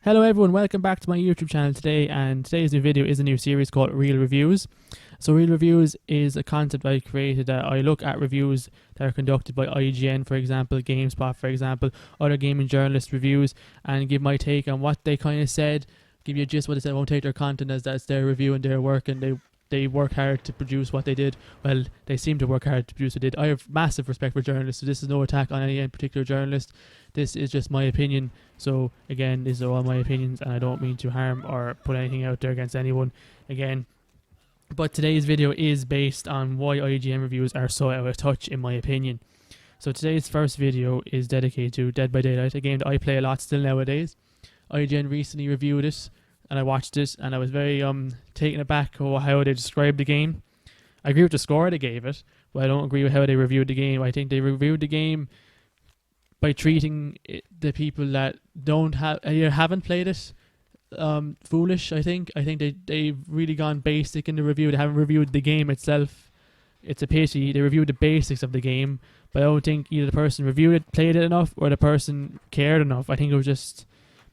Hello everyone, welcome back to my YouTube channel today, and today's new video is a new series called Real Reviews. So Real Reviews is a concept I created that I look at reviews that are conducted by IGN, for example, GameSpot, for example, other gaming journalist reviews, and give my take on what they kind of said, give you a gist what they said. I won't take their content as that's their review and their work, and they work hard to produce what they did. Well, they seem to work hard to produce what they did. I have massive respect for journalists, so this is no attack on any particular journalist. This is just my opinion. So again, these are all my opinions, and I don't mean to harm or put anything out there against anyone. Again, but today's video is based on why IGN reviews are so out of touch, in my opinion. So today's first video is dedicated to Dead by Daylight, a game that I play a lot still nowadays. IGN recently reviewed it, and I watched it, and I was very taken aback of how they described the game. I agree with the score they gave it, but I don't agree with how they reviewed the game. I think they reviewed the game by treating the people that haven't played it foolish. I think they've really gone basic in the review. They haven't reviewed the game itself. It's a pity. They reviewed the basics of the game, but I don't think either the person reviewed it, played it enough, or the person cared enough. I think it was just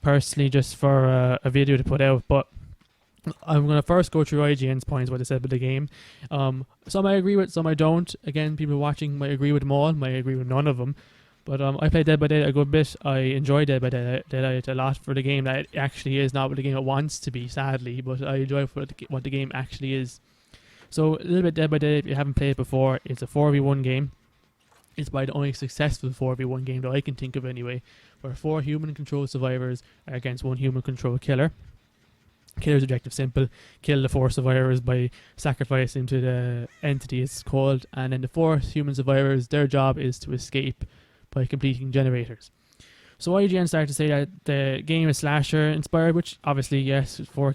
personally just for a video to put out. But I'm going to first go through IGN's points, what they said about the game. Some I agree with, some I don't. Again, people watching might agree with them all, might agree with none of them. But I played Dead by Daylight a good bit. I enjoy Dead by Daylight a lot for the game that it actually is, not what the game it wants to be, sadly, but I enjoy what the game actually is. So a little bit Dead by Daylight, if you haven't played it before, it's a 4v1 game. It's by the only successful 4v1 game that I can think of anyway, where 4 human-controlled survivors are against 1 human-controlled killer. Killer's objective simple: kill the 4 survivors by sacrificing to the entity it's called, and then the 4 human survivors, their job is to escape by completing generators. So IGN started to say that the game is slasher inspired, which obviously yes, the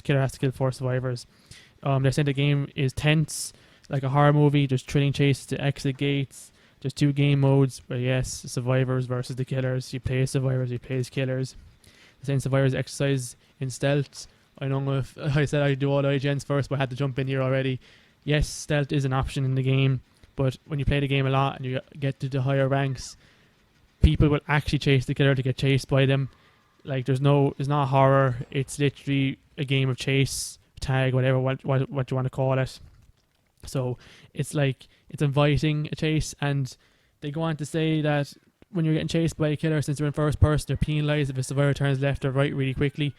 killer has to kill 4 survivors. They're saying the game is tense, like a horror movie. There's thrilling chases to exit gates. There's 2 game modes where yes, survivors versus the killers. You play as survivors, you play as killers. They're saying survivors exercise in stealth. I don't know if I said I'd do all IGNs first, but I had to jump in here already. Yes, stealth is an option in the game, but when you play the game a lot and you get to the higher ranks, people will actually chase the killer to get chased by them. Like it's not horror. It's literally a game of chase, tag, whatever, what you want to call it. So it's like it's inviting a chase, and they go on to say that when you're getting chased by a killer, since you're in first person, they're penalised if a survivor turns left or right really quickly.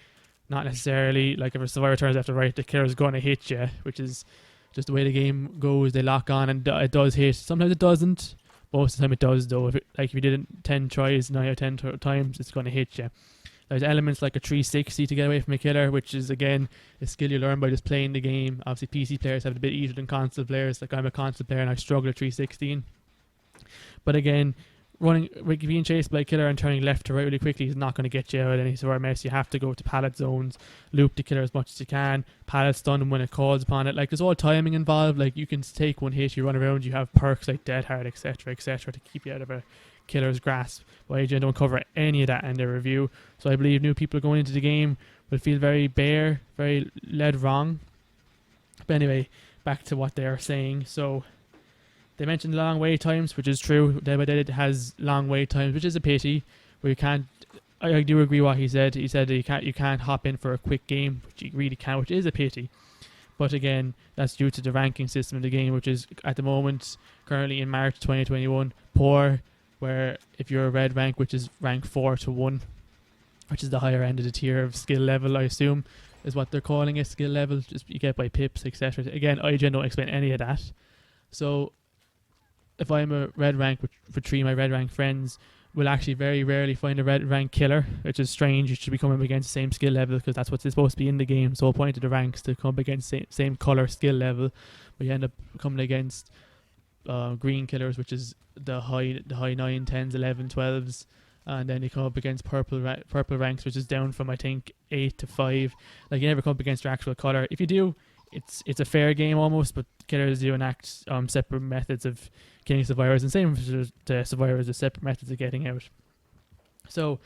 Not necessarily. Like if a survivor turns left or right, the killer's going to hit you, which is just the way the game goes. They lock on and it does hit. Sometimes it doesn't. Most of the time it does though. If you did it 10 tries, 9 out of 10 times, it's going to hit you. There's elements like a 360 to get away from a killer, which is again a skill you learn by just playing the game. Obviously PC players have it a bit easier than console players. Like I'm a console player and I struggle at 316. But again, being chased by a killer and turning left to right really quickly is not going to get you out of any sort of mess. You have to go to pallet zones, loop the killer as much as you can, pallet stun him when it calls upon it. Like there's all timing involved. Like you can take one hit, you run around, you have perks like Dead Hard, etc., etc., to keep you out of a killer's grasp. But IGN don't cover any of that in their review, so I believe new people going into the game will feel very bare, very led wrong. But anyway, back to what they are saying. So they mentioned long wait times, which is true. Dead by Daylight has long wait times, which is a pity. Where you can't. I do agree what he said. He said that you can't hop in for a quick game, which you really can, which is a pity. But again, that's due to the ranking system of the game, which is at the moment, currently in March 2021, poor. Where if you're a red rank, which is rank 4 to 1, which is the higher end of the tier of skill level, I assume, is what they're calling it, skill level. Just you get by pips, etc. Again, IGN don't explain any of that. So if I'm a red rank, which for 3 of my red rank friends will actually very rarely find a red rank killer, which is strange. You should be coming up against the same skill level because that's what's supposed to be in the game. So point to the ranks to come up against same color skill level, but you end up coming against green killers, which is the high 9, 10s, 11, 12s, and then you come up against purple ranks, which is down from I think 8 to 5. Like you never come up against your actual color. If you do, it's a fair game almost, but killers do enact separate methods of killing survivors, and same for the survivors, the separate methods of getting out. So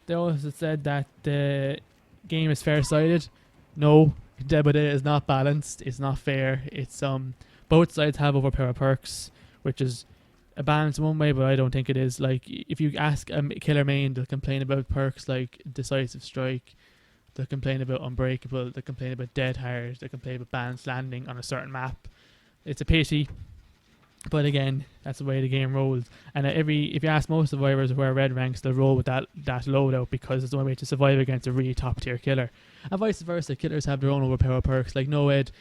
they also said that the game is fair-sided. No, Dead by Daylight is not balanced. It's not fair. It's both sides have overpowered perks, which is a balance one way, but I don't think it is. Like, if you ask a killer main, they'll complain about perks like Decisive Strike, they'll complain about Unbreakable, they'll complain about Dead Hard, they'll complain about Balanced Landing on a certain map. It's a pity, but again, that's the way the game rolls. And if you ask most survivors who wear red ranks, they'll roll with that loadout because it's the only way to survive against a really top tier killer. And vice versa, killers have their own overpowered perks. Like No Ed,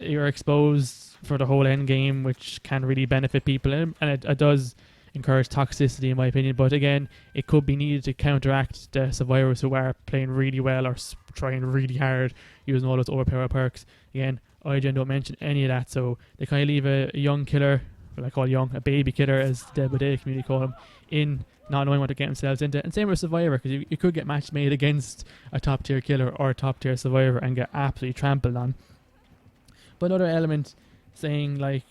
you're exposed for the whole end game, which can really benefit people, and it does encourage toxicity in my opinion. But again, it could be needed to counteract the survivors who are playing really well or trying really hard using all those overpowered perks. Again, IGN don't mention any of that, so they kind of leave a young killer, what I call young, a baby killer as the Dead by Daylight community call him, in not knowing what to get themselves into. And same with Survivor, because you could get match made against a top tier killer or a top tier survivor and get absolutely trampled on. But another element, saying like,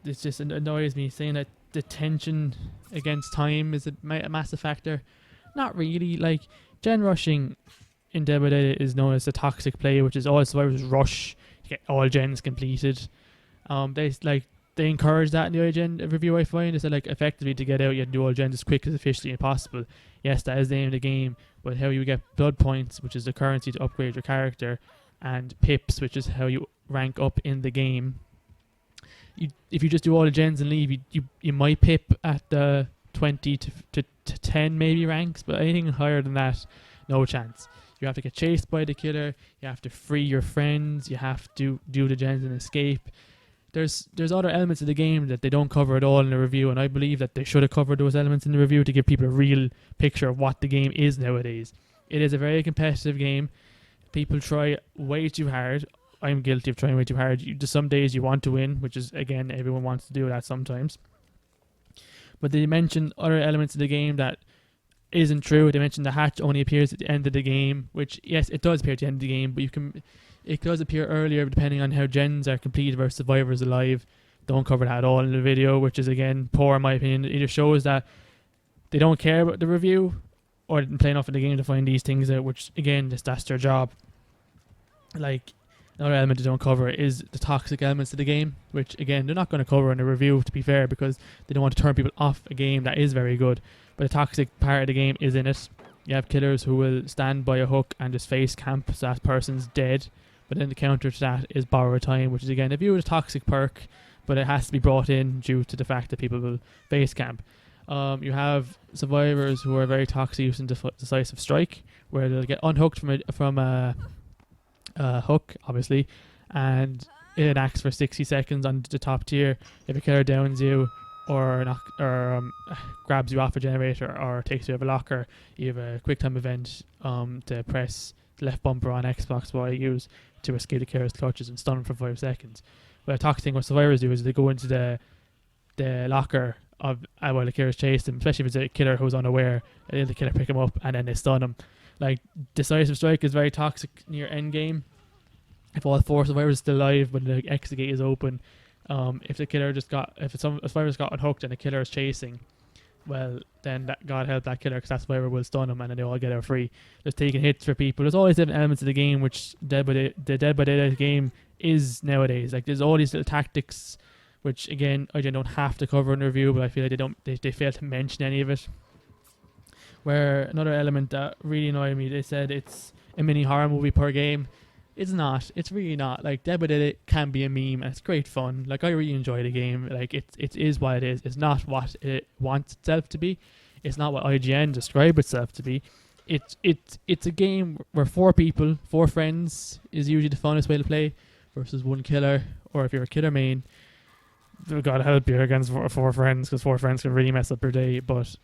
it just annoys me, saying that the tension against time is a massive factor. Not really. Like, gen rushing in Dead by Daylight is known as the toxic play, which is all survivors rush to get all gens completed. They encourage that in the IGN review, I find. They said, like, effectively to get out, you have to do all gens as quick as efficiently as possible. Yes, that is the aim of the game, but how you get blood points, which is the currency to upgrade your character, and pips, which is how you rank up in the game. If you just do all the gens and leave, you might pip at the 20 to 10 maybe ranks, but anything higher than that, no chance. You have to get chased by the killer, you have to free your friends, you have to do the gens and escape. There's other elements of the game that they don't cover at all in the review, and I believe that they should have covered those elements in the review to give people a real picture of what the game is nowadays. It is a very competitive game. People try way too hard. I'm guilty of trying way too hard. Some days you want to win, which is, again, everyone wants to do that sometimes. But they mention other elements of the game that isn't true. They mentioned the hatch only appears at the end of the game, which, yes, it does appear at the end of the game, but it does appear earlier depending on how gens are completed versus survivors alive. Don't cover that at all in the video, which is, again, poor in my opinion. It either shows that they don't care about the review or didn't play enough of the game to find these things out, which, again, that's their job. Like, another element they don't cover is the toxic elements of the game, which, again, they're not going to cover in a review, to be fair, because they don't want to turn people off a game that is very good. But the toxic part of the game is in it. You have killers who will stand by a hook and just face camp so that person's dead. But then the counter to that is borrow time, which is, again, a view of a toxic perk, but it has to be brought in due to the fact that people will face camp. You have survivors who are very toxic using Decisive Strike, where they'll get unhooked from a hook, obviously, and it acts for 60 seconds on the top tier. If a killer downs you or grabs you off a generator or takes you out of a locker, you have a quick time event to press the left bumper on Xbox while you use to escape the killer's clutches and stun him for 5 seconds. But a toxic thing what survivors do is they go into the locker while the killer's chased him, especially if it's a killer who's unaware, and the killer pick him up and then they stun him. Like, Decisive Strike is very toxic near end game. If all 4 survivors are still alive when the exit gate is open, if a survivor's got unhooked and the killer is chasing, well, then God help that killer, because that survivor will stun him and then they all get out free. Just taking hits for people. There's always different elements of the game, which the Dead by Daylight game is nowadays. Like, there's all these little tactics, which, again, I don't have to cover in the review, but I feel like they fail to mention any of it. Where another element that really annoyed me, they said it's a mini horror movie per game. It's not. It's really not. Like, Dead by Daylight can be a meme, and it's great fun. Like, I really enjoy the game. Like, it is what it is. It's not what it wants itself to be. It's not what IGN describe itself to be. It's a game where 4 people, 4 friends, is usually the funnest way to play, versus 1 killer. Or if you're a killer main, God help you against 4 friends, because 4 friends can really mess up your day. But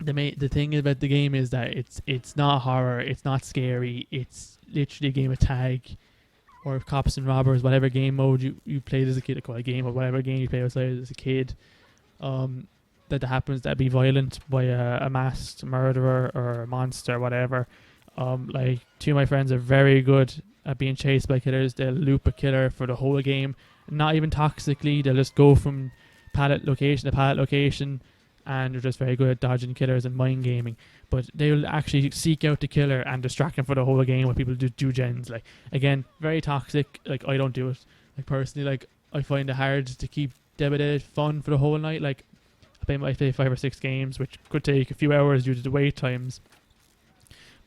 the thing about the game is that it's not horror, it's not scary, it's literally a game of tag or cops and robbers, whatever game mode you played as a kid, I call it a game, or whatever game you play outside as a kid, that happens to be violent by a masked murderer or a monster or whatever. Like, 2 of my friends are very good at being chased by killers. They'll loop a killer for the whole game, not even toxically. They'll just go from pallet location to pallet location, and they're just very good at dodging killers and mind gaming. But they will actually seek out the killer and distract him for the whole game when people do gens. Like, again, very toxic. Like, I don't do it. Like, personally, like, I find it hard to keep Dead by Daylight fun for the whole night. Like, I might play 5 or 6 games, which could take a few hours due to the wait times.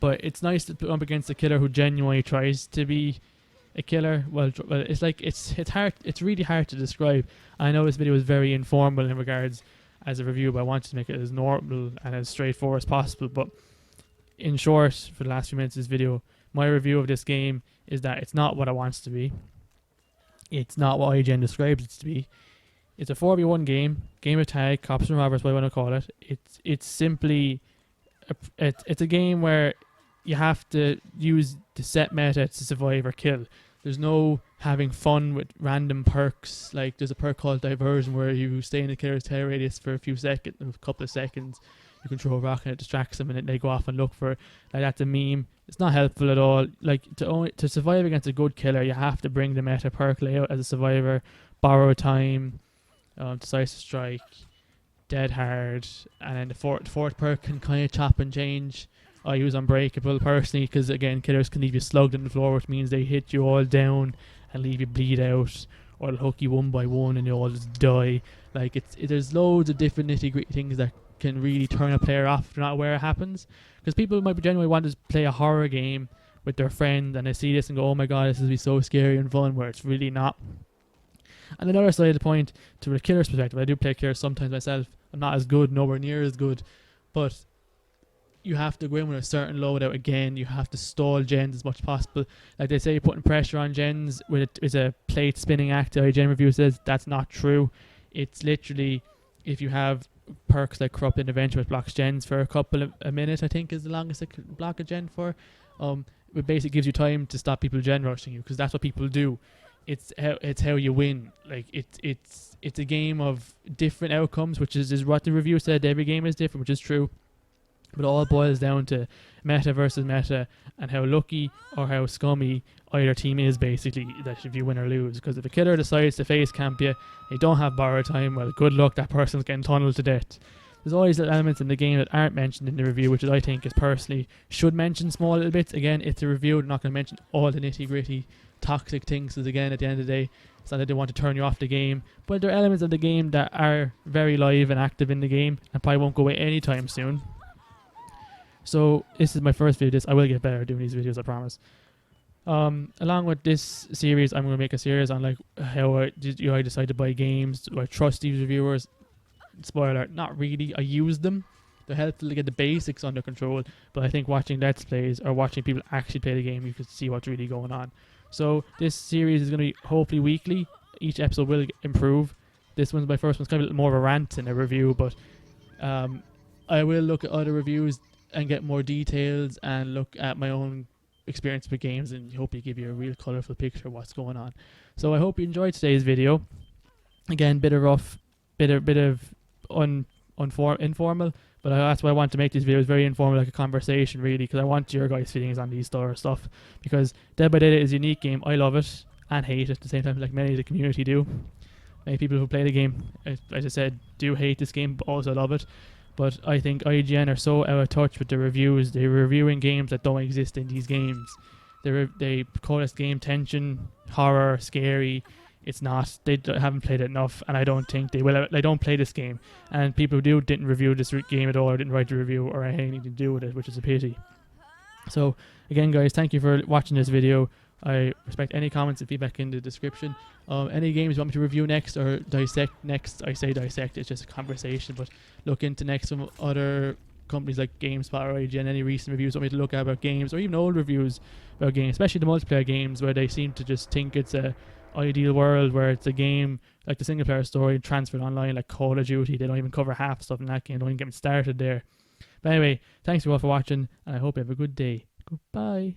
But it's nice to put up against a killer who genuinely tries to be a killer. Well, it's like it's hard. It's really hard to describe. I know this video is very informal in regards as a review, but I wanted to make it as normal and as straightforward as possible. But in short, for the last few minutes of this video, my review of this game is that it's not what it wants to be. It's not what IGN describes it to be. It's a 4v1 game of tag, cops and robbers, what I want to call it. It's simply it's a game where you have to use the set meta to survive or kill. There's no having fun with random perks. Like there's a perk called diversion where you stay in the killer's tail radius for a couple of seconds. You can throw a rock and it distracts them, and then they go off and look for it. Like that's a meme. It's not helpful at all. Like to survive against a good killer, you have to bring the meta perk layout as a survivor. Borrow time, decisive strike, dead hard, and then the fourth perk can kind of chop and change. I use Unbreakable personally because again, killers can leave you slugged on the floor, which means they hit you all down and leave you bleed out, or they'll hook you one by one and you all just die. Like there's loads of different nitty gritty things that can really turn a player off if they're not aware it happens. Because people might be genuinely want to play a horror game with their friend and they see this and go, oh my god, this will be so scary and fun, where it's really not. And another side of the point, to a killer's perspective, I do play killers sometimes myself. I'm not as good, nowhere near as good, but you have to go in with a certain loadout again. You have to stall gens as much as possible. Like they say, putting pressure on gens is a plate spinning act. The IGN review says that's not true. It's literally, if you have perks like Corrupt Intervention, which blocks gens for a minute, I think is the longest it can block a gen for. It basically gives you time to stop people gen rushing you, because that's what people do. It's how you win. Like it's a game of different outcomes, which is what the review said. Every game is different, which is true. But it all boils down to meta versus meta and how lucky or how scummy either team is, basically, that if you win or lose. Because if a killer decides to face camp you, they don't have borrow time, well, good luck, that person's getting tunneled to death. There's always little elements in the game that aren't mentioned in the review, which I think is personally should mention small little bits. Again, it's a review, they're not going to mention all the nitty gritty toxic things, because again, at the end of the day, it's not that they want to turn you off the game, but there are elements of the game that are very live and active in the game and probably won't go away anytime soon. So this is my first video. I will get better at doing these videos, I promise. Along with this series, I'm going to make a series on like how I decide to buy games. Do I trust these reviewers? Spoiler, not really. I use them. They're helpful to get the basics under control, but I think watching Let's Plays or watching people actually play the game, you can see what's really going on. So this series is going to be hopefully weekly. Each episode will improve. This one's my first one. It's kind of a little more of a rant than a review, but I will look at other reviews and get more details and look at my own experience with games and hopefully give you a real colourful picture of what's going on. So I hope you enjoyed today's video. Again, bit of rough, bit of informal, but that's why I want to make these videos very informal, like a conversation really, because I want your guys' feelings on these stuff, because Dead by Daylight is a unique game. I love it and hate it at the same time, like many of the community do. Many people who play the game, as I said, do hate this game but also love it. But I think IGN are so out of touch with the reviews. They're reviewing games that don't exist in these games. They call this game tension, horror, scary. It's not. They haven't played it enough, and I don't think they will. They don't play this game, and people who didn't review this game at all, or didn't write a review or anything to do with it, which is a pity. So again, guys, thank you for watching this video. I respect any comments and feedback in the description. Any games you want me to review next or dissect next, I say dissect, it's just a conversation, but look into next some other companies like GameSpot or IGN, any recent reviews you want me to look at about games, or even old reviews about games, especially the multiplayer games where they seem to just think it's a ideal world where it's a game like the single player story transferred online, like Call of Duty. They don't even cover half stuff in that game, don't even get me started there. But anyway, thanks you all for watching, and I hope you have a good day. Goodbye.